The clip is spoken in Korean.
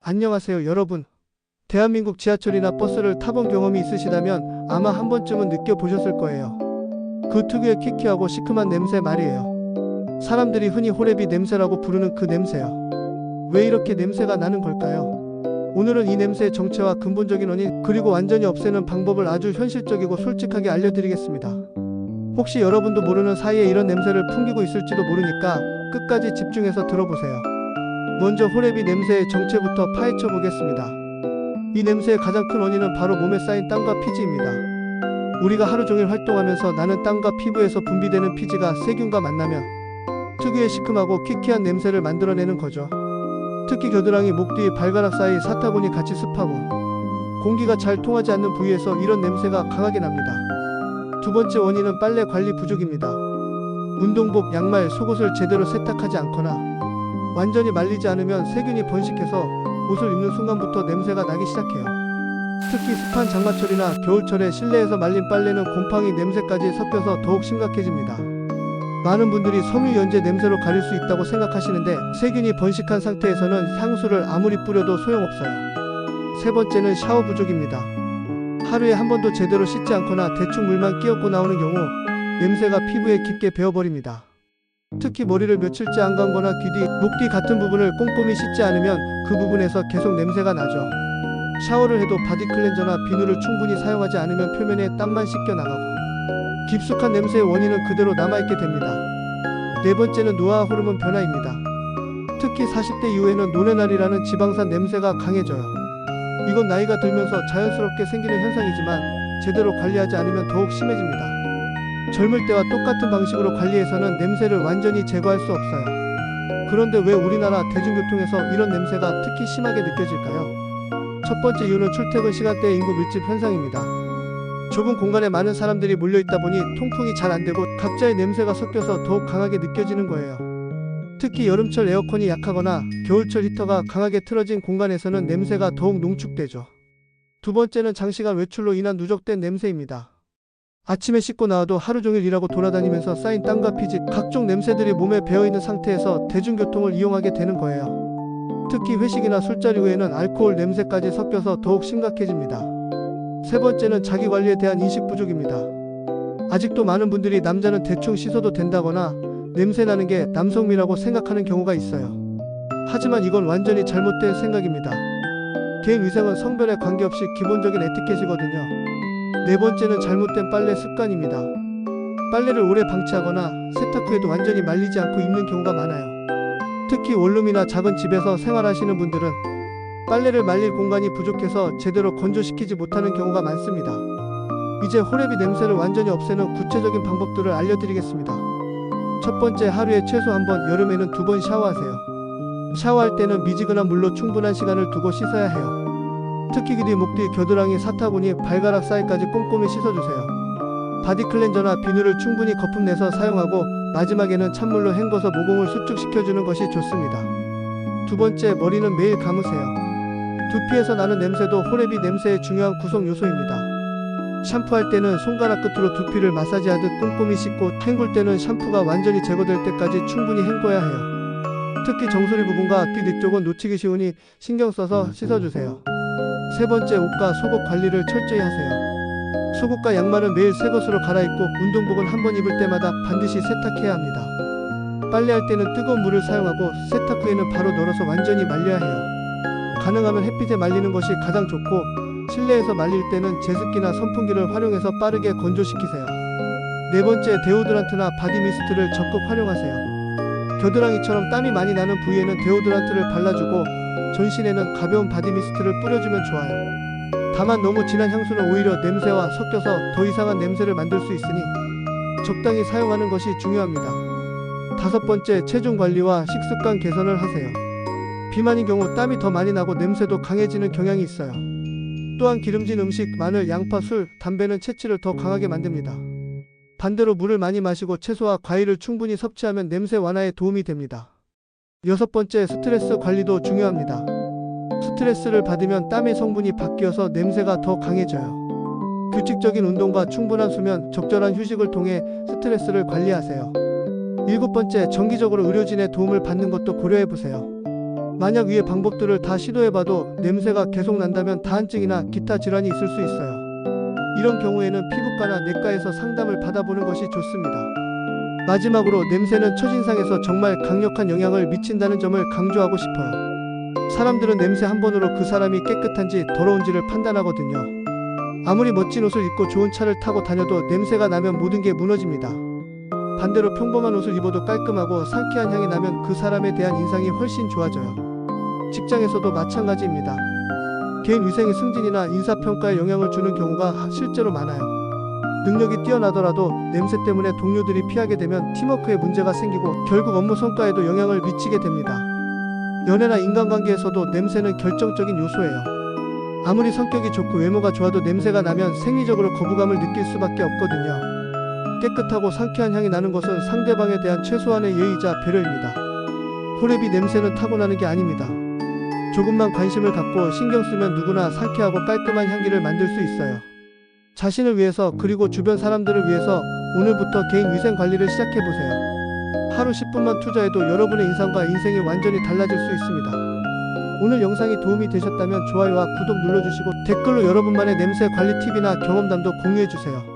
안녕하세요, 여러분. 대한민국 지하철이나 버스를 타본 경험이 있으시다면 아마 한 번쯤은 느껴보셨을 거예요. 그 특유의 키키하고 시큼한 냄새 말이에요. 사람들이 흔히 호레비 냄새라고 부르는 그 냄새요. 왜 이렇게 냄새가 나는 걸까요? 오늘은 이 냄새의 정체와 근본적인 원인, 그리고 완전히 없애는 방법을 아주 현실적이고 솔직하게 알려드리겠습니다. 혹시 여러분도 모르는 사이에 이런 냄새를 풍기고 있을지도 모르니까 끝까지 집중해서 들어보세요. 먼저 호레비 냄새의 정체부터 파헤쳐 보겠습니다. 이 냄새의 가장 큰 원인은 바로 몸에 쌓인 땀과 피지입니다. 우리가 하루 종일 활동하면서 나는 땀과 피부에서 분비되는 피지가 세균과 만나면 특유의 시큼하고 키키한 냄새를 만들어내는 거죠. 특히 겨드랑이, 목 뒤, 발가락 사이 사타구니 같이 습하고 공기가 잘 통하지 않는 부위에서 이런 냄새가 강하게 납니다. 두 번째 원인은 빨래 관리 부족입니다. 운동복, 양말, 속옷을 제대로 세탁하지 않거나 완전히 말리지 않으면 세균이 번식해서 옷을 입는 순간부터 냄새가 나기 시작해요. 특히 습한 장마철이나 겨울철에 실내에서 말린 빨래는 곰팡이 냄새까지 섞여서 더욱 심각해집니다. 많은 분들이 섬유유연제 냄새로 가릴 수 있다고 생각하시는데 세균이 번식한 상태에서는 향수를 아무리 뿌려도 소용없어요. 세 번째는 샤워 부족입니다. 하루에 한 번도 제대로 씻지 않거나 대충 물만 끼얹고 나오는 경우 냄새가 피부에 깊게 배어버립니다. 특히 머리를 며칠째 안 감거나 귀 뒤, 목 뒤 같은 부분을 꼼꼼히 씻지 않으면 그 부분에서 계속 냄새가 나죠. 샤워를 해도 바디 클렌저나 비누를 충분히 사용하지 않으면 표면에 땀만 씻겨 나가고 깊숙한 냄새의 원인은 그대로 남아있게 됩니다. 네 번째는 노화 호르몬 변화입니다. 특히 40대 이후에는 노레날이라는 지방산 냄새가 강해져요. 이건 나이가 들면서 자연스럽게 생기는 현상이지만 제대로 관리하지 않으면 더욱 심해집니다. 젊을 때와 똑같은 방식으로 관리해서는 냄새를 완전히 제거할 수 없어요. 그런데 왜 우리나라 대중교통에서 이런 냄새가 특히 심하게 느껴질까요? 첫 번째 이유는 출퇴근 시간대의 인구 밀집 현상입니다. 좁은 공간에 많은 사람들이 몰려있다 보니 통풍이 잘 안되고 각자의 냄새가 섞여서 더욱 강하게 느껴지는 거예요. 특히 여름철 에어컨이 약하거나 겨울철 히터가 강하게 틀어진 공간에서는 냄새가 더욱 농축되죠. 두 번째는 장시간 외출로 인한 누적된 냄새입니다. 아침에 씻고 나와도 하루 종일 일하고 돌아다니면서 쌓인 땀과 피지, 각종 냄새들이 몸에 배어있는 상태에서 대중교통을 이용하게 되는 거예요. 특히 회식이나 술자리 후에는 알코올 냄새까지 섞여서 더욱 심각해집니다. 세 번째는 자기관리에 대한 인식 부족입니다. 아직도 많은 분들이 남자는 대충 씻어도 된다거나 냄새나는 게 남성미라고 생각하는 경우가 있어요. 하지만 이건 완전히 잘못된 생각입니다. 개인 위생은 성별에 관계없이 기본적인 에티켓이거든요. 네 번째는 잘못된 빨래 습관입니다. 빨래를 오래 방치하거나 세탁 후에도 완전히 말리지 않고 입는 경우가 많아요. 특히 원룸이나 작은 집에서 생활하시는 분들은 빨래를 말릴 공간이 부족해서 제대로 건조시키지 못하는 경우가 많습니다. 이제 호레비 냄새를 완전히 없애는 구체적인 방법들을 알려드리겠습니다. 첫 번째, 하루에 최소 한 번, 여름에는 2번 샤워하세요. 샤워할 때는 미지근한 물로 충분한 시간을 두고 씻어야 해요. 특히 귀 뒤, 목 뒤, 겨드랑이, 사타구니, 발가락 사이까지 꼼꼼히 씻어주세요. 바디 클렌저나 비누를 충분히 거품 내서 사용하고 마지막에는 찬물로 헹궈서 모공을 수축시켜주는 것이 좋습니다. 두 번째, 머리는 매일 감으세요. 두피에서 나는 냄새도 호레비 냄새의 중요한 구성 요소입니다. 샴푸할 때는 손가락 끝으로 두피를 마사지하듯 꼼꼼히 씻고 헹굴 때는 샴푸가 완전히 제거될 때까지 충분히 헹궈야 해요. 특히 정수리 부분과 귀 뒤쪽은 놓치기 쉬우니 신경 써서 씻어주세요. 세 번째, 옷과 속옷 관리를 철저히 하세요. 속옷과 양말은 매일 새 것으로 갈아입고 운동복은 한 번 입을 때마다 반드시 세탁해야 합니다. 빨래할 때는 뜨거운 물을 사용하고 세탁 후에는 바로 널어서 완전히 말려야 해요. 가능하면 햇빛에 말리는 것이 가장 좋고 실내에서 말릴 때는 제습기나 선풍기를 활용해서 빠르게 건조시키세요. 네 번째, 데오드란트나 바디 미스트를 적극 활용하세요. 겨드랑이처럼 땀이 많이 나는 부위에는 데오드란트를 발라주고 전신에는 가벼운 바디 미스트를 뿌려주면 좋아요. 다만 너무 진한 향수는 오히려 냄새와 섞여서 더 이상한 냄새를 만들 수 있으니 적당히 사용하는 것이 중요합니다. 다섯 번째, 체중 관리와 식습관 개선을 하세요. 비만인 경우 땀이 더 많이 나고 냄새도 강해지는 경향이 있어요. 또한 기름진 음식, 마늘, 양파, 술, 담배는 체취를 더 강하게 만듭니다. 반대로 물을 많이 마시고 채소와 과일을 충분히 섭취하면 냄새 완화에 도움이 됩니다. 여섯 번째, 스트레스 관리도 중요합니다. 스트레스를 받으면 땀의 성분이 바뀌어서 냄새가 더 강해져요. 규칙적인 운동과 충분한 수면, 적절한 휴식을 통해 스트레스를 관리하세요. 일곱 번째, 정기적으로 의료진의 도움을 받는 것도 고려해보세요. 만약 위의 방법들을 다 시도해봐도 냄새가 계속 난다면 다한증이나 기타 질환이 있을 수 있어요. 이런 경우에는 피부과나 내과에서 상담을 받아보는 것이 좋습니다. 마지막으로 냄새는 첫인상에서 정말 강력한 영향을 미친다는 점을 강조하고 싶어요. 사람들은 냄새 한 번으로 그 사람이 깨끗한지 더러운지를 판단하거든요. 아무리 멋진 옷을 입고 좋은 차를 타고 다녀도 냄새가 나면 모든 게 무너집니다. 반대로 평범한 옷을 입어도 깔끔하고 상쾌한 향이 나면 그 사람에 대한 인상이 훨씬 좋아져요. 직장에서도 마찬가지입니다. 개인 위생의 승진이나 인사평가에 영향을 주는 경우가 실제로 많아요. 능력이 뛰어나더라도 냄새 때문에 동료들이 피하게 되면 팀워크에 문제가 생기고 결국 업무 성과에도 영향을 미치게 됩니다. 연애나 인간관계에서도 냄새는 결정적인 요소예요. 아무리 성격이 좋고 외모가 좋아도 냄새가 나면 생리적으로 거부감을 느낄 수밖에 없거든요. 깨끗하고 상쾌한 향이 나는 것은 상대방에 대한 최소한의 예의이자 배려입니다. 호레비 냄새는 타고나는 게 아닙니다. 조금만 관심을 갖고 신경 쓰면 누구나 상쾌하고 깔끔한 향기를 만들 수 있어요. 자신을 위해서 그리고 주변 사람들을 위해서 오늘부터 개인 위생 관리를 시작해보세요. 하루 10분만 투자해도 여러분의 인상과 인생이 완전히 달라질 수 있습니다. 오늘 영상이 도움이 되셨다면 좋아요와 구독 눌러주시고 댓글로 여러분만의 냄새 관리 팁이나 경험담도 공유해주세요.